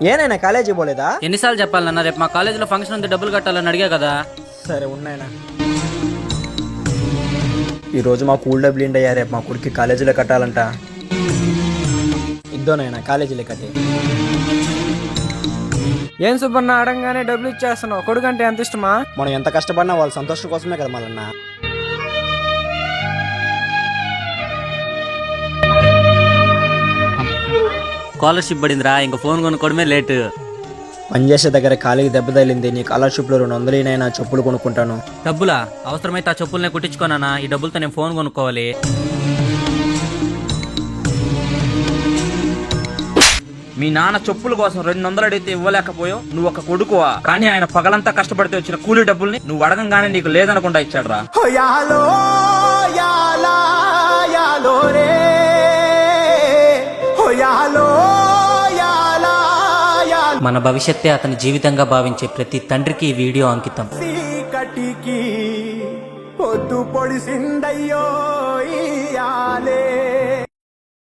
ఏనైనా college పోలేదా? ఎన్నిసార్లు చెప్పాలన్నా, రేపు మా కాలేజీలో ఫంక్షన్ ఉంది, డబ్బులు కట్టాలని అడిగా కదా. సరే ఉన్నాయనా. ఈరోజు మా కూల్ డబ్బులు ఏంటయ్యా, రేపు మా కొడుకు కాలేజీలో కట్టాలంట. ఇద్దోనైనా కాలేజీలో కట్టే. ఏం సుబ్బన్న అడగగానే డబ్బులు ఇచ్చేస్తున్నావు? కొడుకు అంటే ఎంత ఇష్టమా? మనం ఎంత కష్టపడినా వాళ్ళ సంతోషం కోసమే కదా మళ్ళన్నా. స్కాలర్షిప్ పడిందిరా, ఇంక ఫోన్ కొనుక్కోవడమే లేట్. పనిచేసే దగ్గర కాలికి దెబ్బ తగిలింది. నీ స్కాలర్షిప్లో 200 చెప్పులు కొనుక్కుంటాను. డబ్బులా? అవసరమైతే ఆ చెప్పులనే కుట్టించుకోనా? ఈ డబ్బులతో నేను ఫోన్ కొనుక్కోవాలి. మీ నాన్న చెప్పుల కోసం 200 అడిగితే ఇవ్వలేకపోయావు. నువ్వు ఒక కొడుకువా? కానీ ఆయన పగలంతా కష్టపడితే వచ్చిన కూలీ డబ్బుల్ని నువ్వు అడగంగానే నీకు లేదనకుండా ఇచ్చాడు రా. మన భవిష్యత్తే అతని జీవితంగా భావించే ప్రతి తండ్రికి ఈ వీడియో అంకితం. పొద్దు పొడిసిందయ్యో ఇయాలే.